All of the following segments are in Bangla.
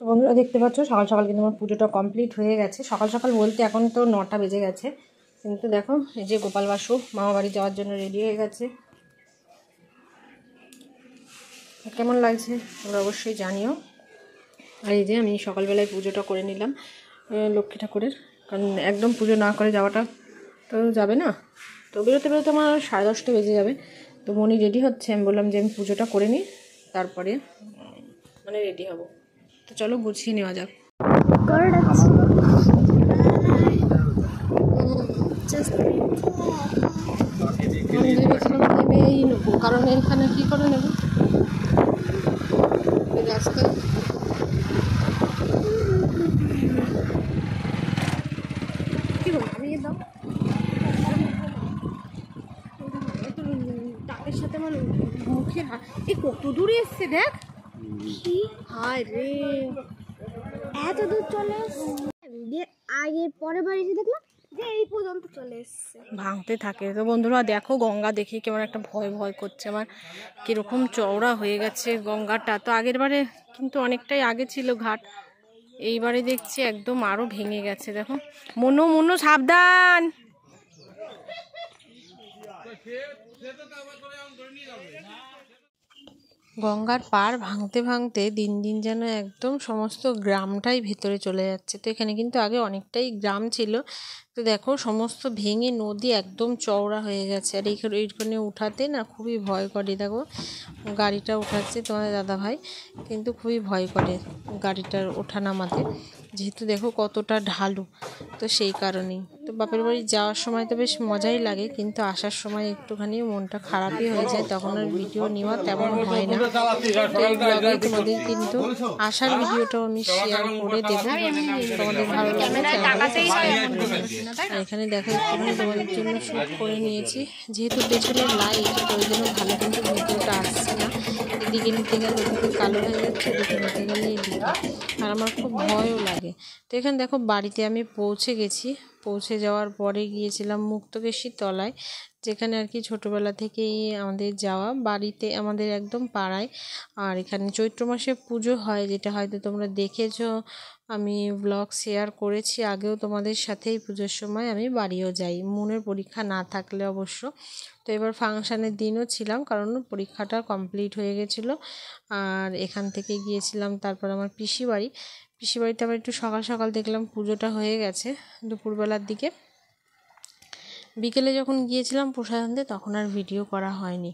তো বন্ধুরা দেখতে পাচ্ছ সকাল সকাল কিন্তু আমার পুজোটা কমপ্লিট হয়ে গেছে। সকাল সকাল বলতে এখন তো 9টা বেজে গেছে, কিন্তু দেখো এই যে গোপাল বাসু মামা বাড়ি যাওয়ার জন্য রেডি হয়ে গেছে। কেমন লাগছে তোমরা অবশ্যই জানিও। আর এই যে আমি সকালবেলায় পুজোটা করে নিলাম লক্ষ্মী ঠাকুরের, কারণ একদম পুজো না করে যাওয়াটা তো যাবে না। তো বেরোতে বেরোতে আমার 10:30 বেজে যাবে। তো মনি রেডি হচ্ছে, আমি বললাম যে আমি পুজোটা করে নিই, তারপরে মানে রেডি হব। তো চলো গুছিয়ে নেওয়া যাক। আমি ভেবেছিলাম নেবেই নেবো, কারণ এখানে কী করে নেব রাস্তায়। কী বলো আমি দাও তাদের সাথে আমার মুখে এই কত দূরে এসছে দেখ। হায় রে এত দূর চলে এসছে, আগে পরে বাড়ি দেখলাম যে এই পর্যন্ত চলে এসছে, ভাঙতে থাকে। তো বন্ধুরা দেখো গঙ্গা দেখে কেমন একটা ভয় ভয় করছে আমার, কীরকম চওড়া হয়ে গেছে গঙ্গাটা। তো আগের বারে কিন্তু অনেকটাই আগে ছিল ঘাট, এইবারে দেখছি একদম আরও ভেঙে গেছে। দেখো মনো মনো সাবধান। গঙ্গার পার ভাঙতে ভাঙতে দিন দিন যেন একদম সমস্ত গ্রামটাই ভেতরে চলে যাচ্ছে। তো এখানে কিন্তু আগে অনেকটাই গ্রাম ছিল, তো দেখো সমস্ত ভেঙে নদী একদম চওড়া হয়ে গেছে। আর এইখানে উঠাতে না খুবই ভয় করে। দেখো গাড়িটা উঠাচ্ছে তোমাদের দাদা ভাই, কিন্তু খুবই ভয় করে গাড়িটার ওঠা নামাতে, যেহেতু দেখো কতটা ঢালু। তো সেই কারণেই তো বাপের বাড়ি যাওয়ার সময় তো বেশ মজাই লাগে, কিন্তু আসার সময় একটুখানি মনটা খারাপই হয়ে যায়, তখন আর ভিডিও নেওয়া তেমন হয় না। তো এই ব্লগে তোমাদের কিন্তু আসার ভিডিওটাও আমি শেয়ার করে দেবো, তোমাদের ভালো লাগবে। আর এখানে দেখো একটুখানি তোমাদের জন্য শ্যুট করে নিয়েছি, যেহেতু পেছনে লাইট তো ওই জন্য ভালো কিন্তু ভিডিওটা আসছে না। এদিকে নিতে গেলে ওদিকে কালো হয়ে যাচ্ছে, এদিকে নিতে গেলে এদিকে, আর আমার খুব ভয়ও লাগে। তো এখানে দেখো বাড়িতে আমি পৌঁছে গেছি। পৌঁছে যাওয়ার পরে গিয়েছিলাম মুক্তকেশীর তলায়, যেখানে আর কি ছোটোবেলা থেকেই আমাদের যাওয়া, বাড়িতে আমাদের একদম পাড়ায়। আর এখানে চৈত্র মাসে পুজো হয়, যেটা হয়তো তোমরা দেখেছো, আমি ব্লগ শেয়ার করেছি আগেও তোমাদের সাথেই। পুজোর সময় আমি বাড়িও যাই, মনের পরীক্ষা না থাকলে অবশ্য। তো এবার ফাংশানের দিনও ছিলাম, কারণ পরীক্ষাটা কমপ্লিট হয়ে গেছিলো। আর এখান থেকে গিয়েছিলাম তারপর আমার পিসি বাড়িতে আবার একটু সকাল সকাল দেখলাম পুজোটা হয়ে গেছে দুপুরবেলার দিকে। বিকেলে যখন গিয়েছিলাম প্রসাদ আনতে, তখন আর ভিডিও করা হয়নি।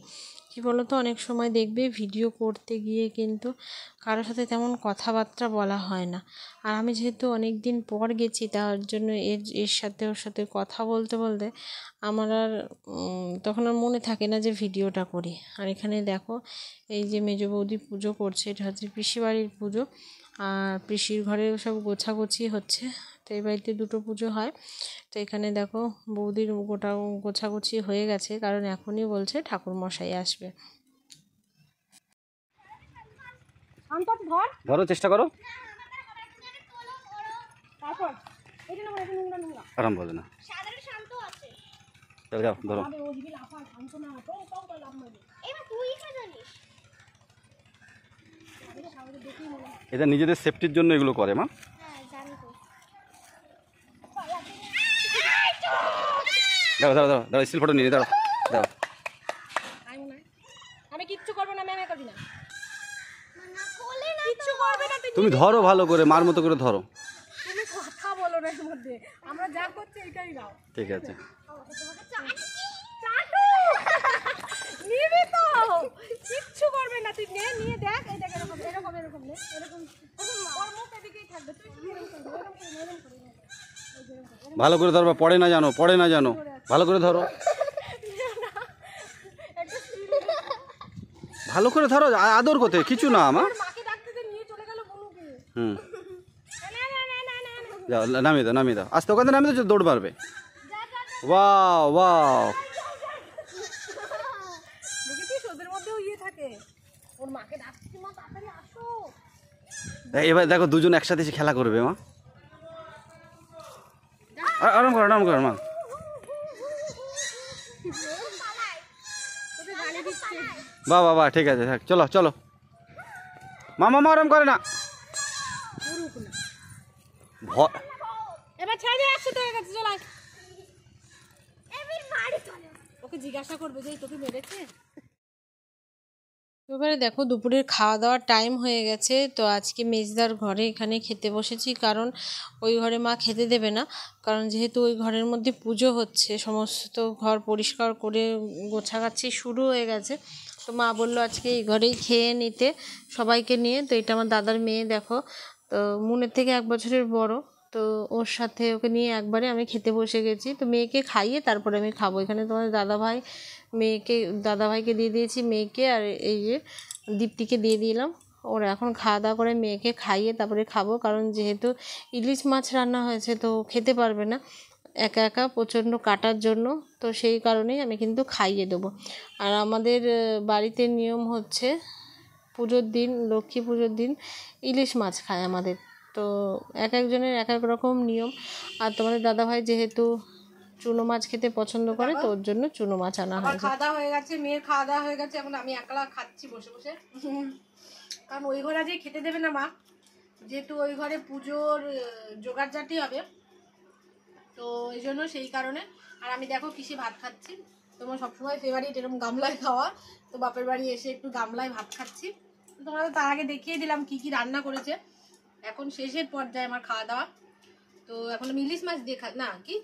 কী বলো তো, অনেক সময় দেখবে ভিডিও করতে গিয়ে কিন্তু কারোর সাথে তেমন কথাবার্তা বলা হয় না। আর আমি যেহেতু অনেক দিন পর গেছি, তার জন্য ওর সাথে কথা বলতে বলতে আমার আর তখন আর মনে থাকে না যে ভিডিওটা করি। আর এখানে দেখো এই যে মেজ বৌদি পুজো করছে, এটা হচ্ছে পিসি বাড়ির পুজো, আর পিসির ঘরে সব গোছাগুছি হচ্ছে। তো এই বাড়িতে দুটো পুজো হয়। তো এখানে দেখো বৌদির গোছাগুছি হয়ে গেছে, কারণ এখনই বলছে ঠাকুরমশাই আসবে। ধরো, চেষ্টা করো, আরাম বলে না, যাও ধরো। এটা নিজেদের সেফটির জন্য এগুলো করে মা। দাও দাও দাও দাও, স্টিল ফটো নিয়ে দাও দাও। আমি কিচ্ছু করব না, ম্যাম করবি না, কিচ্ছু করবে না। তুমি ধরো ভালো করে, মার মতো করে ধরো। তুমি কথা বলো না এর মধ্যে, আমরা যা করছি এটাই দাও। ঠিক আছে, নিবি তো, কিচ্ছু করবে না, তুই নিয়ে দেখ। এই দেখ এরকম এরকম এরকম নে, এরকম ওর মুখ এদিকেই থাকবে, তুই এরকম করবি। ভালো করে ধরো, পড়ে না জানো, পড়ে না জানো, ভালো করে ধরো, ভালো করে ধরো, আদর করতে কিছু না আমার। হুম, যাও নামিয়ে দাও, নামিয়ে দাও, আস্তে ওখানে নামিয়ে দাও, দৌড় মারবে। ওয়াও ওয়াও, এবার দেখো দুজন একসাথে এসে খেলা করবে মা। আরাম করো, আরাম করো মা। বাহ বাহ বাহ, ঠিক আছে, চলো চলো। মামা আরাম করে না। এবার ছেড়ে দিয়ে আসছে তোর কাছে, চল আয়। ওকে জিজ্ঞাসা করবে যে তোকে মেরেছে। এবারে দেখো দুপুরের খাওয়া দাওয়ার টাইম হয়ে গেছে, তো আজকে মেজদার ঘরে এখানে খেতে বসেছি, কারণ ওই ঘরে মা খেতে দেবে না, কারণ যেহেতু ওই ঘরের মধ্যে পুজো হচ্ছে, সমস্ত ঘর পরিষ্কার করে গোছাগাছি শুরু হয়ে গেছে, তো মা বললো আজকে এই ঘরেই খেয়ে নিতে সবাইকে নিয়ে। তো এটা আমার দাদার মেয়ে, দেখো তো মুনের থেকে 1 বছরের বড়, তো ওর সাথে ওকে নিয়ে একবারে আমি খেতে বসে গেছি। তো মেয়েকে খাইয়ে তারপরে আমি খাবো। এখানে তোমার দাদাভাই দাদাভাইকে দিয়ে দিয়েছি মেয়েকে, আর এই যে দীপ্তিকে দিয়ে দিলাম। ওরা এখন খাওয়া দাওয়া করে মেয়েকে খাইয়ে তারপরে খাবো, কারণ যেহেতু ইলিশ মাছ রান্না হয়েছে তো খেতে পারবে না একা একা, প্রচণ্ড কাটার জন্য, তো সেই কারণেই আমি কিন্তু খাইয়ে দেবো। আর আমাদের বাড়িতে নিয়ম হচ্ছে পুজোর দিন, লক্ষ্মী পুজোর দিন ইলিশ মাছ খায় আমাদের, তো এক একজনের এক এক রকম নিয়ম। আর তোমাদের দাদাভাই যেহেতু চুনো মাছ খেতে পছন্দ করে, তো ওর জন্য চুনো মাছ আনা হয়। খাওয়া দাওয়া হয়ে গেছে, মেয়ের খাওয়া দাওয়া হয়ে গেছে, এখন আমি একলা খাচ্ছি বসে বসে, কারণ ওই ঘরে আজকে খেতে দেবে না মা, যেহেতু ওই ঘরে পুজোর জোগাড় জাটি হবে, তো এই জন্য সেই কারণে। আর আমি দেখো কিসে ভাত খাচ্ছি, তোমার সবসময় ফেভারিট এরকম গামলায় খাওয়া, তো বাপের বাড়ি এসে একটু গামলায় ভাত খাচ্ছি। তোমাদের তার আগে দেখিয়ে দিলাম কি কি রান্না করেছে। এখন শেষের পর্যায়ে আমার খাওয়া দাওয়া, তো এখন আমি ইলিশ মাছ দিয়ে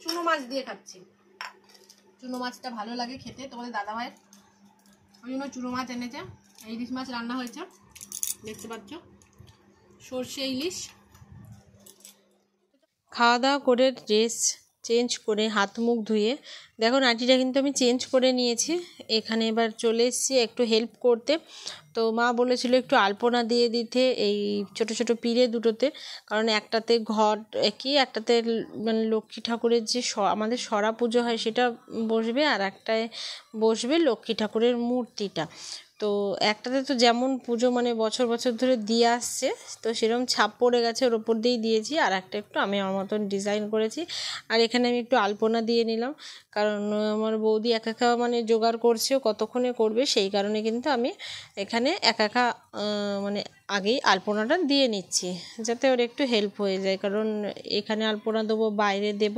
চুনো মাছ দিয়ে খাচ্ছি। চুনো মাছটা ভালো লাগে খেতে, তোমাদের দাদাভাইয়ের ওই জন্য চুনো মাছ এনেছে, ইলিশ মাছ রান্না হয়েছে, দেখতে পাচ্ছ, সর্ষে ইলিশ। খাওয়া দাওয়া করে ড্রেস চেঞ্জ করে হাত মুখ ধুয়ে দেখো নাইটিটা কিন্তু আমি চেঞ্জ করে নিয়েছি, এখানে এবার চলে এসেছি একটু হেল্প করতে। তো মা বলেছিল একটু আলপনা দিয়ে দিতে এই ছোট ছোট পিঁড়ে দুটোতে, কারণ একটাতে ঘট একটাতে মানে লক্ষ্মী ঠাকুরের যে আমাদের সরা পুজো হয় সেটা বসবে, আর একটায় বসবে লক্ষ্মী ঠাকুরের মূর্তিটা। তো একটাতে তো যেমন পুজো মানে বছর বছর ধরে দিয়ে আসছে, তো সেরকম ছাপ পড়ে গেছে, ওর ওপর দিয়েই দিয়েছি, আর একটা একটু আমি আমার মতন ডিজাইন করেছি। আর এখানে আমি একটু আলপনা দিয়ে নিলাম, কারণ আমার বৌদি একা একা মানে জোগাড় করছে, কতক্ষণে করবে, সেই কারণে কিন্তু আমি এখানে একা একা মানে আগেই আলপনাটা দিয়ে নিচ্ছি, যাতে ওর একটু হেল্প হয়ে যায়, কারণ এখানে আলপনা দেবো, বাইরে দেব,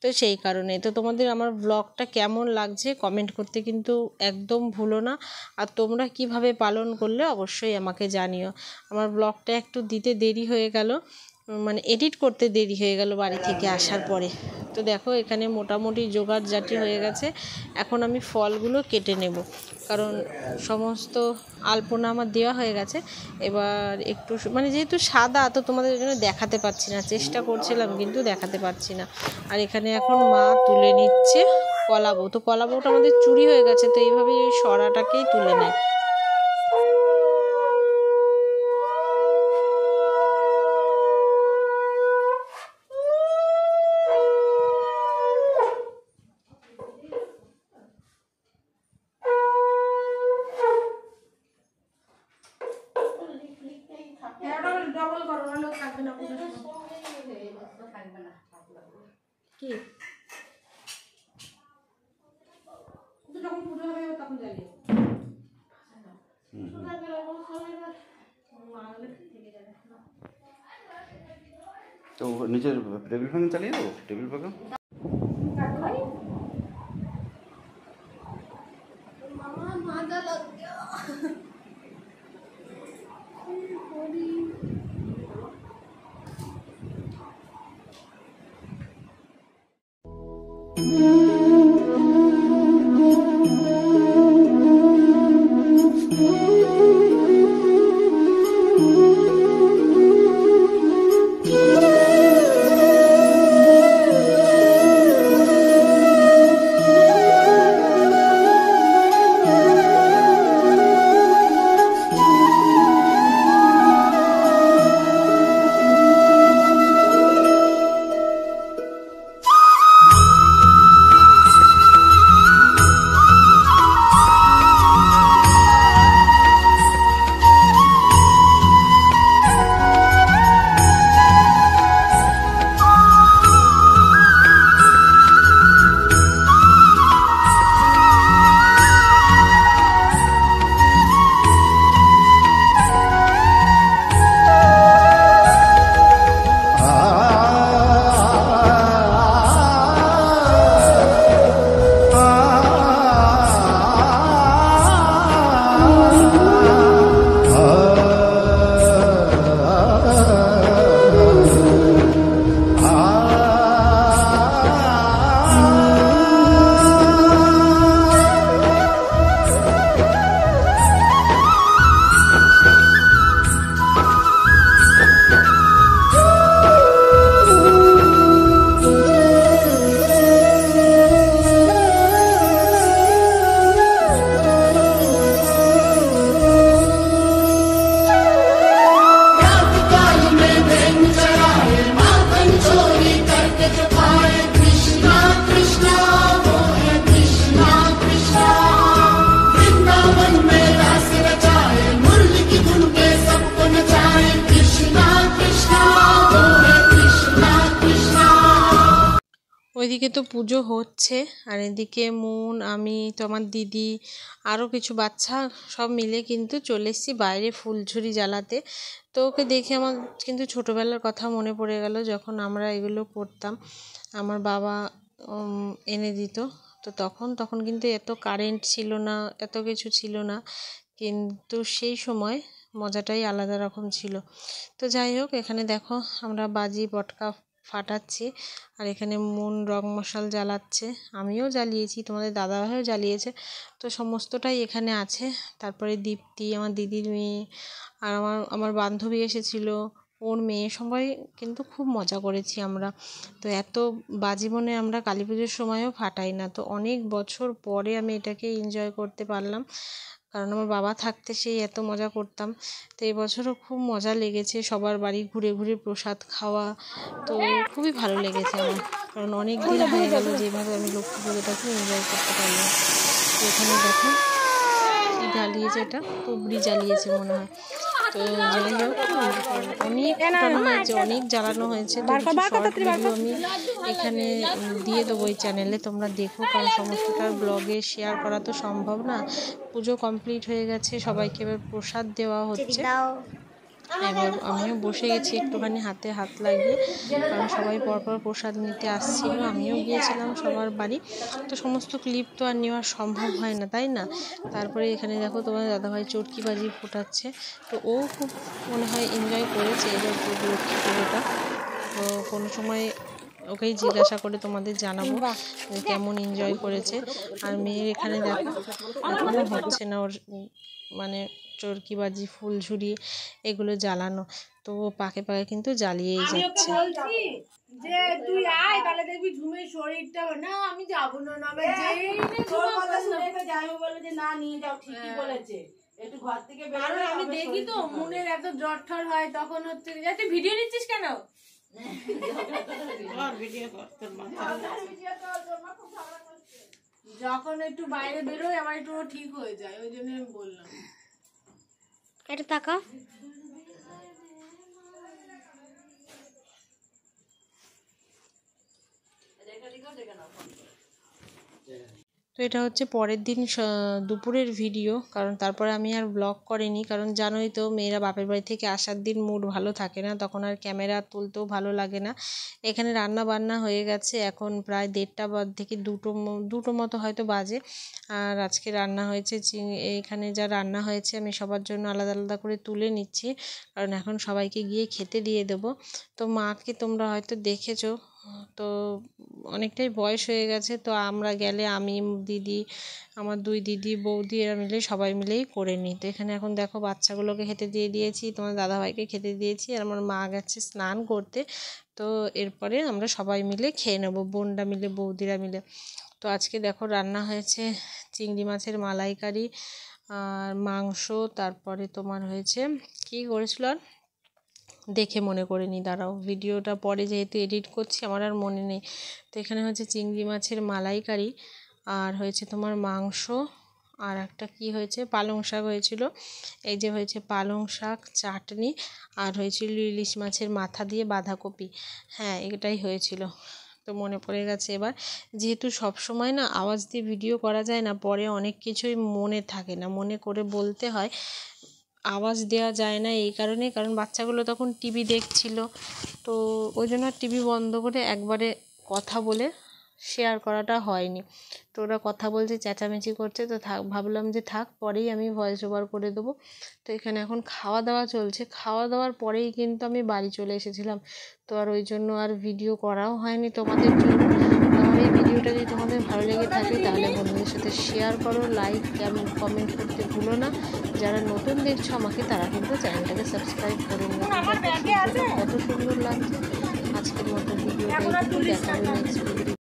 তো সেই কারণে। তো তোমাদের আমার ব্লগটা কেমন লাগছে কমেন্ট করতে কিন্তু একদম ভুলো না, আর তোমরা কিভাবে পালন করলে অবশ্যই আমাকে জানিও। আমার ব্লগটা একটু দিতে দেরি হয়ে গেল, মানে এডিট করতে দেরি হয়ে গেল বাড়ি থেকে আসার পরে। তো দেখো এখানে মোটামুটি জোগাড় জাটি হয়ে গেছে, এখন আমি ফলগুলো কেটে নেব, কারণ সমস্ত আলপনা আমার দেওয়া হয়ে গেছে। এবার একটু মানে যেহেতু সাদা, তো তোমাদের জন্য দেখাতে পারছি না, চেষ্টা করছিলাম কিন্তু দেখাতে পারছি না। আর এখানে এখন মা তুলে নিচ্ছে কলা বউ, তো কলা বউটা আমাদের চুরি হয়ে গেছে, তো এইভাবেই ওই সরাটাকেই তুলে নেয়। ডবল করো, নাহলে থাকবে না, কি যখন পুজো হবে তখন জ্বালিয়ে তো নিচের টেবিল ফ্যান চালিয়ে দেবো, টেবিল ফ্যান ওইদিকে তো পুজো হচ্ছে, আর এদিকে মুন, আমি, তো আমার দিদি, আরও কিছু বাচ্চা সব মিলে কিন্তু চলে এসেছি বাইরে ফুলঝুরি জ্বালাতে। তো ওকে দেখে আমার কিন্তু ছোটোবেলার কথা মনে পড়ে গেল, যখন আমরা এগুলো করতাম, আমার বাবা এনে দিত। তো তখন কিন্তু এত কারেন্ট ছিল না, এত কিছু ছিল না, কিন্তু সেই সময় মজাটাই আলাদা রকম ছিল। তো যাই হোক, এখানে দেখো আমরা বাজি পটকা ফাটাচ্ছি, আর এখানে মুন রং মশাল জ্বালাচ্ছে, আমিও জ্বালিয়েছি, তোমাদের দাদাভাইও জ্বালিয়েছে। তো সমস্তটাই এখানে আছে। তারপরে দীপ্তি, আমার দিদির মেয়ে, আর আমার বান্ধবী এসেছিল, ওর মেয়ে, সবাই কিন্তু খুব মজা করেছি আমরা। তো এত বাজি মনে আমরা কালী পুজোর সময়ও ফাটাই না। তো অনেক বছর পরে আমি এটাকে এনজয় করতে পারলাম, কারণ আমার বাবা থাকতে সেই এত মজা করতাম। তো এই বছরও খুব মজা লেগেছে, সবার বাড়ি ঘুরে ঘুরে প্রসাদ খাওয়া। তো খুবই ভালো লেগেছে আমার, কারণ অনেক দিন হয়ে গেল যেভাবে আমি লক্ষ্মী পুজোটাকে এনজয় করতে পারলাম। তো এখানে দেখো কি জ্বালিয়েছে, এটা তুবড়ি জ্বালিয়েছে মনে হয়। তো যাই হোক, অনেক ফাটানো হয়েছে, অনেক জ্বালানো হয়েছে। তো শর্ট ভিডিও আমি এখানে দিয়ে দেবো এই চ্যানেলে, তোমরা দেখো, কারণ সমস্তটার ব্লগে শেয়ার করা তো সম্ভব না। পুজো কমপ্লিট হয়ে গেছে, সবাইকে এবার প্রসাদ দেওয়া হচ্ছে। এবার আমিও বসে গেছি একটুখানি হাতে হাত লাগিয়ে, কারণ সবাই পরপর প্রসাদ নিতে আসছিল, আমিও গিয়েছিলাম সবার বাড়ি। তো সমস্ত ক্লিপ তো আর নেওয়া সম্ভব হয় না, তাই না? তারপরে এখানে দেখো তোমার দাদাভাই চটকিবাজি ফোটাচ্ছে। তো ও খুব মনে হয় এনজয় করেছে এবার লক্ষ্মী পুজোটা। তো কোনো সময় ওকেই জিজ্ঞাসা করে তোমাদের জানাবো যে কেমন এনজয় করেছে। আর মেয়ের এখানে দেখো এখনো হচ্ছে না ওর মানে চরকিবাজি, ফুলঝুরি এগুলো জ্বালানো। তো পাকে পাকে কিন্তু জ্বালিয়েই যাচ্ছে। যে তুই আয়, তাহলে দেখবি ঝুমের শরীরটা না, আমি যাবো না, তোর কথা শুনে যাবে বলে যে না নিয়ে যাও, ঠিকই বলেছে, একটু ঘর থেকে বেরোলে আমি দেখি তো মুনের এত জ্বর ঠর হয়, তখন হচ্ছে তুই ভিডিও নিচ্ছিস কেন? যখন একটু বাইরে বেরোয় আবার একটু ঠিক হয়ে যায়, ওই জন্য আমি বললাম। এটা টাকা তো এটা হচ্ছে পরের দিন দুপুরের ভিডিও, কারণ তারপরে আমি আর ব্লগ করিনি, কারণ জানোই তো মেয়েরা বাপের বাড়ি থেকে আসার দিন মুড ভালো থাকে না, তখন আর ক্যামেরা তুলতেও ভালো লাগে না। এখানে রান্না বান্না হয়ে গেছে, এখন প্রায় 1:30 থেকে 2টো মতো হয়তো বাজে। আর আজকে রান্না হয়েছে এখানে যা রান্না হয়েছে আমি সবার জন্য আলাদা আলাদা করে তুলে নিচ্ছি, কারণ এখন সবাইকে গিয়ে খেতে দিয়ে দেবো। তো মাকে তোমরা হয়তো দেখেছো, তো অনেকটাই বয়স হয়ে গেছে, তো আমরা গেলে আমি, দিদি, আমার 2 দিদি, বৌদি এরা মিলে সবাই মিলেই করে নিই। তো এখানে এখন দেখো বাচ্চাগুলোকে খেতে দিয়ে দিয়েছি, তোমার দাদাভাইকে খেতে দিয়েছি, আর আমার মা গেছে স্নান করতে। তো এরপরে আমরা সবাই মিলে খেয়ে নেবো, বোনরা মিলে, বৌদিরা মিলে। তো আজকে দেখো রান্না হয়েছে চিংড়ি মাছের মালাইকারি আর মাংস, তারপরে তোমার হয়েছে কি করেছিল আর দেখে মনে করে নি, দাঁড়াও, ভিডিওটা পরে যেহেতু এডিট করছি আমার আর মনে নেই। তো এখানে হচ্ছে চিংড়ি মাছের মালাইকারি, আর হয়েছে তোমার মাংস, আর একটা কি হয়েছে, পালং শাক হয়েছিল, এই যে হয়েছে পালং শাক, চাটনি, আর হয়েছিল ইলিশ মাছের মাথা দিয়ে বাঁধাকপি। হ্যাঁ, এটাই হয়েছিল। তো মনে পড়ে গেছে এবার, যেহেতু সব সময় না আওয়াজ দিয়ে ভিডিও করা যায় না, পরে অনেক কিছুই মনে থাকে না, মনে করে বলতে হয়, আওয়াজ দেওয়া যায় না এই কারণে, কারণ বাচ্চাগুলো তখন টিভি দেখছিল, তো ওই জন্য টিভি বন্ধ করে একবারে কথা বলে শেয়ার করাটা হয়নি। তো ওরা কথা বলছে, চেঁচামেচি করছে, তো ভাবলাম যে থাক, পরেই আমি ভয়েস ওভার করে দেবো। তো এখানে এখন খাওয়া দাওয়া চলছে, খাওয়া দাওয়ার পরেই কিন্তু আমি বাড়ি চলে এসেছিলাম। তো আর ওই জন্য আর ভিডিও করাও হয়নি তোমাদের জন্য। আমার এই ভিডিওটা যদি তোমাদের ভালো লেগে থাকে তাহলে বন্ধুদের সাথে শেয়ার করো, লাইক এবং কমেন্ট করতে ভুলো না। যারা নতুন দেখছো আমাকে, তারা কিন্তু চ্যানেলটাকে সাবস্ক্রাইব করে নিও। কত সুন্দর লাগছে। আজকের মতো ভিডিওটা দেখা হবে নেক্সট ভিডিও।